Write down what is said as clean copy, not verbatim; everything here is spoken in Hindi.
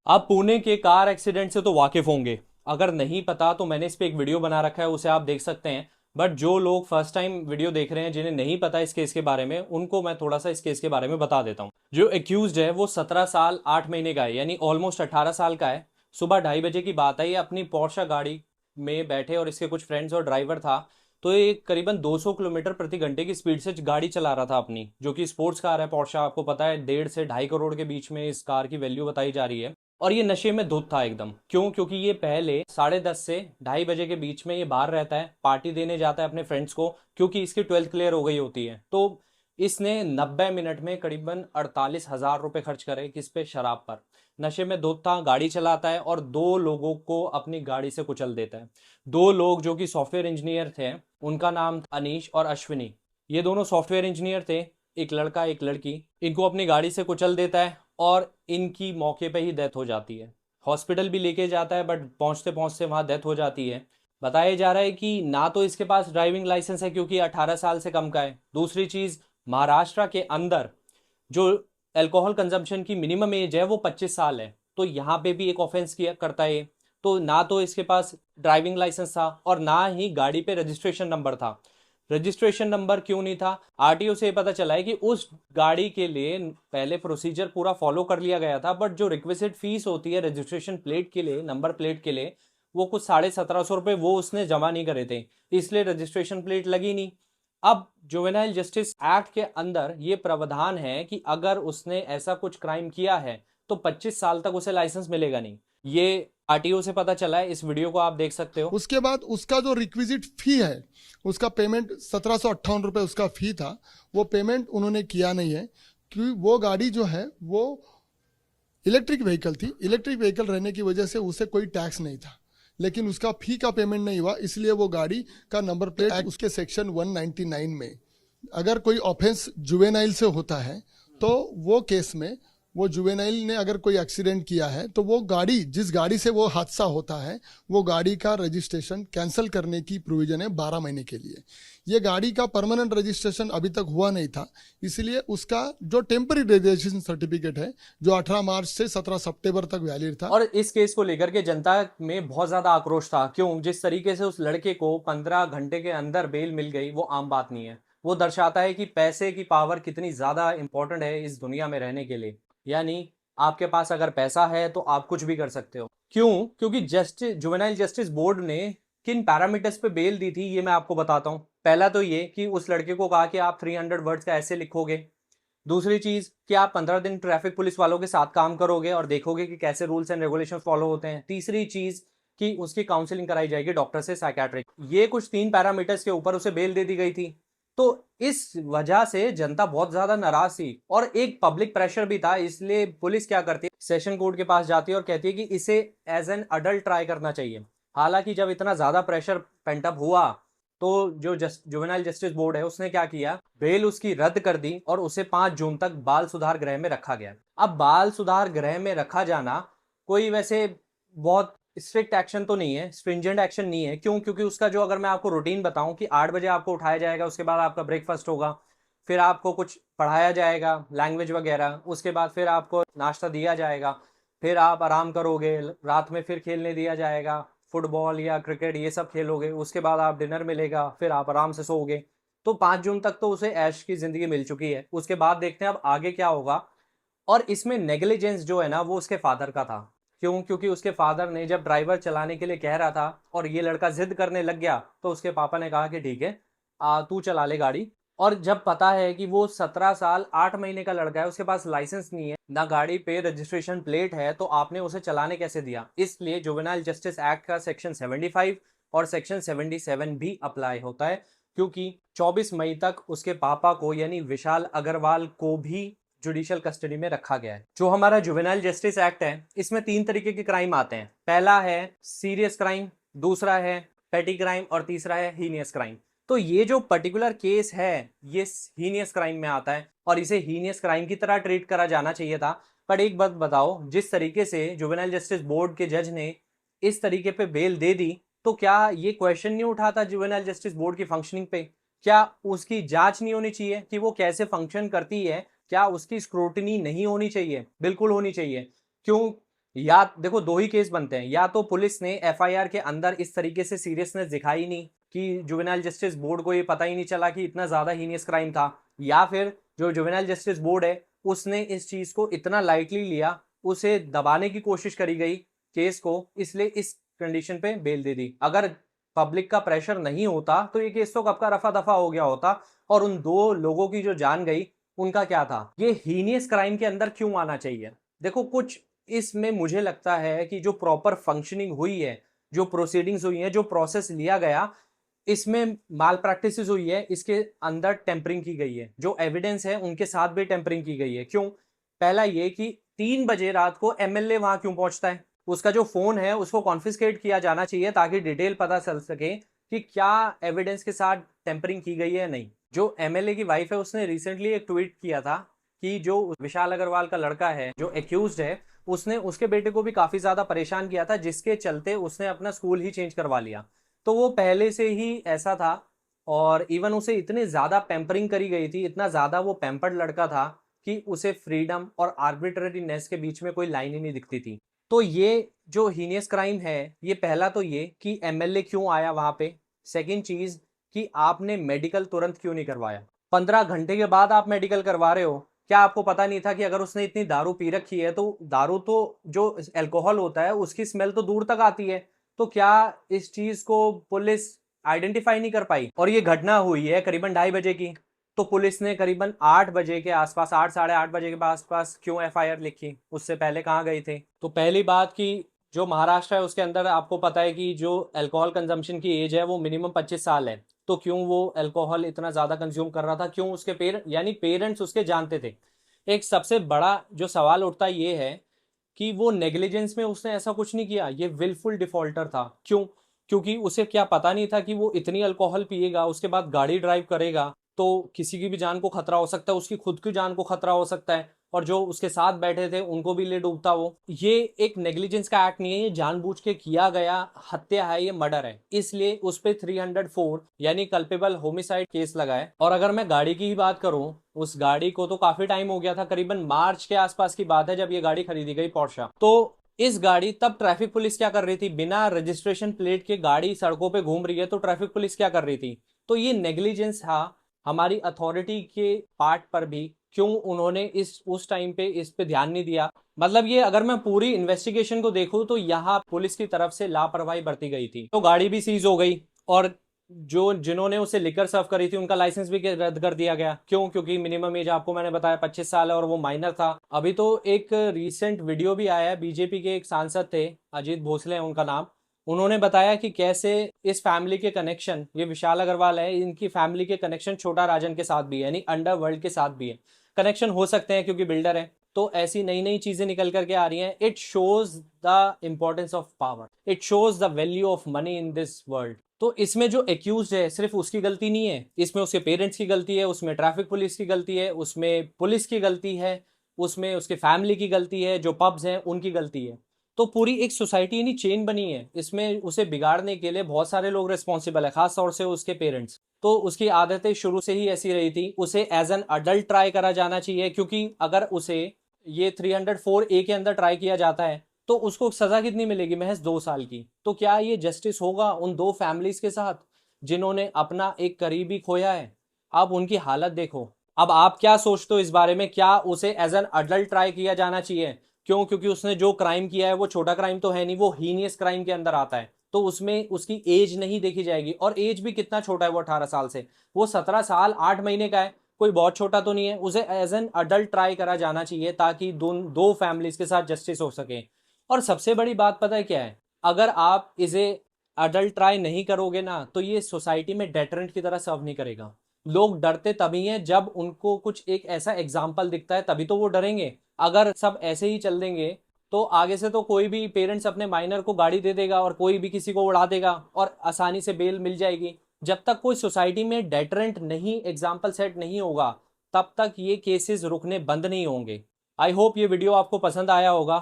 आप पुणे के कार एक्सीडेंट से तो वाकिफ होंगे। अगर नहीं पता तो मैंने इस पे एक वीडियो बना रखा है, उसे आप देख सकते हैं। बट जो लोग फर्स्ट टाइम वीडियो देख रहे हैं, जिन्हें नहीं पता इस केस के बारे में, उनको मैं थोड़ा सा इस केस के बारे में बता देता हूँ। जो एक्यूज्ड है वो 17 साल 8 महीने का है, यानी ऑलमोस्ट 18 साल का है। सुबह 2:30 बजे की बात है, ये अपनी पोर्शा गाड़ी में बैठे और इसके कुछ फ्रेंड्स और ड्राइवर था। तो ये करीबन 200 किलोमीटर प्रति घंटे की स्पीड से गाड़ी चला रहा था अपनी, जो कि स्पोर्ट्स कार है पोर्शा। आपको पता है 1.5 से 2.5 करोड़ के बीच में इस कार की वैल्यू बताई जा रही है। और ये नशे में धुत था एकदम। क्यों? क्योंकि ये पहले 10:30 से 2:30 बजे के बीच में ये बाहर रहता है, पार्टी देने जाता है अपने फ्रेंड्स को, क्योंकि इसकी 12th क्लियर हो गई होती है। तो इसने 90 मिनट में करीबन 48,000 रुपये खर्च करे किस पे? शराब पर। नशे में धुत था, गाड़ी चलाता है और 2 लोगों को अपनी गाड़ी से कुचल देता है। 2 लोग जो कि सॉफ्टवेयर इंजीनियर थे, उनका नाम था अनीश और अश्विनी। ये दोनों सॉफ्टवेयर इंजीनियर थे, एक लड़का एक लड़की। इनको अपनी गाड़ी से कुचल देता है और इनकी मौके पे ही डेथ हो जाती है। हॉस्पिटल भी लेके जाता है, बट पहुंचते पहुंचते वहां डेथ हो जाती है। बताया जा रहा है कि ना तो इसके पास ड्राइविंग लाइसेंस है, क्योंकि 18 साल से कम का है। दूसरी चीज, महाराष्ट्र के अंदर जो अल्कोहल कंजम्पशन की मिनिमम एज है वो 25 साल है। तो यहाँ पे भी एक ऑफेंस किया करता है। तो ना तो इसके पास ड्राइविंग लाइसेंस था और ना ही गाड़ी पे रजिस्ट्रेशन नंबर था। रजिस्ट्रेशन नंबर क्यों नहीं था? आरटीओ से पता चला है कि उस गाड़ी के लिए पहले प्रोसीजर पूरा फॉलो कर लिया गया था, बट जो रिक्विजिट फीस होती है रजिस्ट्रेशन प्लेट के लिए, नंबर प्लेट के लिए, वो कुछ 1750 रुपये वो उसने जमा नहीं करे थे, इसलिए रजिस्ट्रेशन प्लेट लगी नहीं। अब जुवेनाइल जस्टिस एक्ट के अंदर ये प्रावधान है कि अगर उसने ऐसा कुछ क्राइम किया है तो 25 साल तक उसे लाइसेंस मिलेगा नहीं। ये आरटीओ से पता चला है, इस वीडियो को आप देख सकते हो। उसके बाद उसका जो रिक्विजिट फी है, उसका पेमेंट 1758 रुपये उसका फी था, वो पेमेंट उन्होंने किया नहीं है। क्योंकि वो गाड़ी जो है वो इलेक्ट्रिक व्हीकल थी। इलेक्ट्रिक व्हीकल रहने की वजह से उसे कोई टैक्स नहीं था, लेकिन उसका फी का पेमेंट नहीं हुआ, इसलिए वो गाड़ी का नंबर प्लेट उसके सेक्शन 199 में, अगर कोई ऑफेंस जुवेनाइल से होता है तो वो केस में वो जुवेनाइल ने अगर कोई एक्सीडेंट किया है तो वो गाड़ी, जिस गाड़ी से वो हादसा होता है, वो गाड़ी का रजिस्ट्रेशन कैंसिल करने की प्रोविजन है 12 महीने के लिए। ये गाड़ी का परमानेंट रजिस्ट्रेशन अभी तक हुआ नहीं था, इसलिए उसका जो टेम्पररी रजिस्ट्रेशन सर्टिफिकेट है, जो 18 मार्च से 17 सितंबर तक वैलिड था। और इस केस को लेकर के जनता में बहुत ज्यादा आक्रोश था। क्यों? जिस तरीके से उस लड़के को 15 घंटे के अंदर बेल मिल गई, वो आम बात नहीं है। वो दर्शाता है कि पैसे की पावर कितनी ज्यादा इंपॉर्टेंट है इस दुनिया में रहने के लिए। यानी आपके पास अगर पैसा है तो आप कुछ भी कर सकते हो। क्यों? क्योंकि जस्टिस जुवेनाइल जस्टिस बोर्ड ने किन पैरामीटर्स पे बेल दी थी, ये मैं आपको बताता हूँ। पहला तो ये कि उस लड़के को कहा कि आप 300 वर्ड्स का ऐसे लिखोगे। दूसरी चीज कि आप 15 दिन ट्रैफिक पुलिस वालों के साथ काम करोगे और देखोगे कि कैसे रूल्स एंड रेगुलेशन फॉलो होते हैं। तीसरी चीज कि उसकी काउंसलिंग कराई जाएगी डॉक्टर से, साइकेट्रिक। ये कुछ 3 पैरामीटर्स के ऊपर उसे बेल दे दी गई थी। तो इस वजह से जनता बहुत ज्यादा नाराज थी और एक पब्लिक प्रेशर भी था। इसलिए पुलिस क्या करती है, सेशन कोर्ट के पास जाती है और कहती है कि इसे एज एन अडल्ट ट्राई करना चाहिए। हालांकि जब इतना ज्यादा प्रेशर पेंटअप हुआ तो जो जुवेनाइल जस्टिस बोर्ड है उसने क्या किया, बेल उसकी रद्द कर दी और उसे 5 जून तक बाल सुधार गृह में रखा गया। अब बाल सुधार गृह में रखा जाना कोई वैसे बहुत स्ट्रिक्ट एक्शन तो नहीं है, स्ट्रिंजेंट एक्शन नहीं है। क्यों? क्योंकि उसका जो, अगर मैं आपको रूटीन बताऊं कि 8 बजे आपको उठाया जाएगा, उसके बाद आपका ब्रेकफास्ट होगा, फिर आपको कुछ पढ़ाया जाएगा लैंग्वेज वगैरह, उसके बाद फिर आपको नाश्ता दिया जाएगा, फिर आप आराम करोगे, रात में फिर खेलने दिया जाएगा, फुटबॉल या क्रिकेट ये सब खेलोगे, उसके बाद आप डिनर मिलेगा, फिर आप आराम से सोओगे। तो 5 जून तक तो उसे ऐश की जिंदगी मिल चुकी है। उसके बाद देखते हैं अब आगे क्या होगा। और इसमें नेग्लिजेंस जो है ना, वो उसके फादर का था। क्यों? क्योंकि उसके फादर ने जब ड्राइवर चलाने के लिए कह रहा था और ये लड़का जिद करने लग गया, तो उसके पापा ने कहा कि ठीक है, तू चला ले गाड़ी। और जब पता है कि वो 17 साल 8 महीने का लड़का है, उसके पास लाइसेंस नहीं है, ना गाड़ी पे रजिस्ट्रेशन प्लेट है, तो आपने उसे चलाने कैसे दिया? इसलिए जुवेनाइल जस्टिस एक्ट का सेक्शन 75 और सेक्शन 77 भी अप्लाई होता है। क्योंकि 24 मई तक उसके पापा को यानी विशाल अग्रवाल को भी जुडिशियल कस्टडी में रखा गया है। जो हमारा जुवेनाइल जस्टिस एक्ट है, इसमें 3 तरीके के क्राइम आते हैं। पहला है सीरियस क्राइम, दूसरा है पेटी क्राइम और तीसरा है हीनियस क्राइम। तो ये जो पर्टिकुलर केस है ये हीनियस क्राइम में आता है और इसे हीनियस क्राइम की तरह ट्रीट करा जाना चाहिए था। पर एक बात बताओ, जिस तरीके से जुवेनाइल जस्टिस बोर्ड के जज ने इस तरीके पे बेल दे दी, तो क्या ये क्वेश्चन नहीं उठाता जुवेनाइल जस्टिस बोर्ड की फंक्शनिंग पे? क्या उसकी जांच नहीं होनी चाहिए कि वो कैसे फंक्शन करती है? क्या उसकी स्क्रूटनी नहीं होनी चाहिए? बिल्कुल होनी चाहिए। क्यों? या देखो दो ही केस बनते हैं, या तो पुलिस ने एफआईआर के अंदर इस तरीके से सीरियसनेस दिखाई नहीं कि जुवेनाइल जस्टिस बोर्ड को ये पता ही नहीं चला कि इतना ज्यादा हीनियस क्राइम था, या फिर जो जुवेनाइल जस्टिस बोर्ड है उसने इस चीज को इतना लाइटली लिया, उसे दबाने की कोशिश करी गई केस को, इसलिए इस कंडीशन पे बेल दे दी। अगर पब्लिक का प्रेशर नहीं होता तो ये केस तो कब का रफा दफा हो गया होता, और उन दो लोगों की जो जान गई उनका क्या था? ये हीनियस क्राइम के अंदर क्यों आना चाहिए? देखो कुछ इसमें मुझे लगता है कि जो प्रॉपर फंक्शनिंग हुई है, जो प्रोसीडिंग्स हुई है, जो प्रोसेस लिया गया, इसमें माल प्रैक्टिसेस हुई है, इसके अंदर टेम्परिंग की गई है, जो एविडेंस है उनके साथ भी टेम्परिंग की गई है। क्यों? पहला ये कि 3 बजे रात को एमएलए वहां क्यों पहुंचता है? उसका जो फोन है उसको कॉन्फिस्केट किया जाना चाहिए ताकि डिटेल पता चल सके कि क्या एविडेंस के साथ टेम्परिंग की गई है या नहीं। जो एमएलए की वाइफ है उसने रिसेंटली एक ट्वीट किया था कि जो विशाल अग्रवाल का लड़का है जो एक्यूज्ड है, उसने उसके बेटे को भी काफी ज्यादा परेशान किया था, जिसके चलते उसने अपना स्कूल ही चेंज करवा लिया। तो वो पहले से ही ऐसा था, और इवन उसे इतनी ज्यादा पैम्परिंग करी गई थी, इतना ज्यादा वो पैम्पर्ड लड़का था कि उसे फ्रीडम और आर्बिट्ररीनेस के बीच में कोई लाइन ही नहीं दिखती थी। तो ये जो हीनियस क्राइम है, ये पहला तो ये कि एमएलए क्यों आया वहां पे। सेकंड चीज कि आपने मेडिकल तुरंत क्यों नहीं करवाया? 15 घंटे के बाद आप मेडिकल करवा रहे हो। क्या आपको पता नहीं था कि अगर उसने इतनी दारू पी रखी है तो दारू तो जो अल्कोहल होता है उसकी स्मेल तो दूर तक आती है? तो क्या इस चीज को पुलिस आइडेंटिफाई नहीं कर पाई? और ये घटना हुई है करीबन 2:30 बजे की, तो पुलिस ने करीबन 8 बजे के आसपास, 8 साढ़े 8 बजे के आसपास क्यों एफआईआर लिखी? उससे पहले कहाँ गए थे? तो पहली बात कि जो महाराष्ट्र है उसके अंदर आपको पता है कि जो अल्कोहल कंजम्पशन की एज है वो मिनिमम 25 साल है। तो क्यों वो अल्कोहल इतना ज्यादा कंज्यूम कर रहा था? क्यों उसके पेरेंट्स उसके जानते थे? एक सबसे बड़ा जो सवाल उठता ये है कि वो नेग्लिजेंस में उसने ऐसा कुछ नहीं किया, ये विलफुल डिफॉल्टर था। क्यों? क्योंकि उसे क्या पता नहीं था कि वो इतनी अल्कोहल पिएगा उसके बाद गाड़ी ड्राइव करेगा तो किसी की भी जान को खतरा हो सकता है, उसकी खुद की जान को खतरा हो सकता है, और जो उसके साथ बैठे थे उनको भी ले डूबता वो। ये एक नेग्लिजेंस का एक्ट नहीं है, ये जानबूझ के किया गया हत्या है, ये मर्डर है, इसलिए उस पे 304 यानी कल्पेबल होमिसाइड केस लगा है। और अगर मैं गाड़ी की ही बात करूं, उस गाड़ी को तो काफी टाइम हो गया था, करीबन मार्च के आसपास की बात है जब ये गाड़ी खरीदी गई, पोर्शा। तो इस गाड़ी तब ट्रैफिक पुलिस क्या कर रही थी? बिना रजिस्ट्रेशन प्लेट के गाड़ी सड़कों पे घूम रही है तो ट्रैफिक पुलिस क्या कर रही थी? तो ये नेग्लिजेंस था हमारी अथॉरिटी के पार्ट पर भी। क्यों उन्होंने इस उस टाइम पे इस पे ध्यान नहीं दिया? मतलब ये अगर मैं पूरी इन्वेस्टिगेशन को देखूं तो यहाँ पुलिस की तरफ से लापरवाही बरती गई थी। तो गाड़ी भी सीज हो गई, और जो जिन्होंने उसे लिकर सर्व करी थी उनका लाइसेंस भी रद्द कर दिया गया। क्यों? क्योंकि मिनिमम एज आपको मैंने बताया 25 साल है और वो माइनर था। अभी तो एक रीसेंट वीडियो भी आया है, बीजेपी के एक सांसद थे, अजीत भोसले हैं उनका नाम, उन्होंने बताया कि कैसे इस फैमिली के कनेक्शन, ये विशाल अग्रवाल है, इनकी फैमिली के कनेक्शन छोटा राजन के साथ भी है, यानी अंडरवर्ल्ड के साथ भी है। कनेक्शन हो सकते हैं क्योंकि बिल्डर है। तो ऐसी नई नई चीजें निकल करके आ रही हैं। It shows the importance of power, it shows the value of money in this world. तो इसमें जो एक्यूज है सिर्फ उसकी गलती नहीं है, इसमें उसके पेरेंट्स की गलती है, उसमें ट्रैफिक पुलिस की गलती है, उसमें पुलिस की गलती है, उसमें उसके फैमिली की गलती है, जो पब्स हैं उनकी गलती है। तो पूरी एक सोसाइटी यानी चेन बनी है, इसमें उसे बिगाड़ने के लिए बहुत सारे लोग रिस्पॉन्सिबल है, खास तौर से उसके पेरेंट्स। तो उसकी आदतें शुरू से ही ऐसी रही थी, उसे एज एन अडल्ट ट्राई करा जाना चाहिए, क्योंकि अगर उसे ये 304A के अंदर ट्राई किया जाता है तो उसको सजा कितनी मिलेगी? महज 2 साल की। तो क्या ये जस्टिस होगा उन दो फैमिलीज के साथ जिन्होंने अपना एक करीबी खोया है? अब उनकी हालत देखो। अब आप क्या सोचते हो इस बारे में? क्या उसे एज एन अडल्ट ट्राई किया जाना चाहिए? क्यों? क्योंकि उसने जो क्राइम किया है वो छोटा क्राइम तो है नहीं, वो हीनियस क्राइम के अंदर आता है, तो उसमें उसकी एज नहीं देखी जाएगी। और एज भी कितना छोटा है, वो 18 साल से, वो 17 साल 8 महीने का है, कोई बहुत छोटा तो नहीं है। उसे एज एन अडल्ट ट्राई करा जाना चाहिए ताकि दो फैमिलीज के साथ जस्टिस हो सके। और सबसे बड़ी बात पता है क्या है? अगर आप इसे अडल्ट ट्राई नहीं करोगे ना तो ये सोसाइटी में डेटरेंट की तरह सर्व नहीं करेगा। लोग डरते तभी हैं जब उनको कुछ एक ऐसा एग्जाम्पल दिखता है, तभी तो वो डरेंगे। अगर सब ऐसे ही चल देंगे तो आगे से तो कोई भी पेरेंट्स अपने माइनर को गाड़ी दे देगा और कोई भी किसी को उड़ा देगा और आसानी से बेल मिल जाएगी। जब तक कोई सोसाइटी में डेटरेंट नहीं, एग्जाम्पल सेट नहीं होगा, तब तक ये केसेस रुकने बंद नहीं होंगे। आई होप ये वीडियो आपको पसंद आया होगा।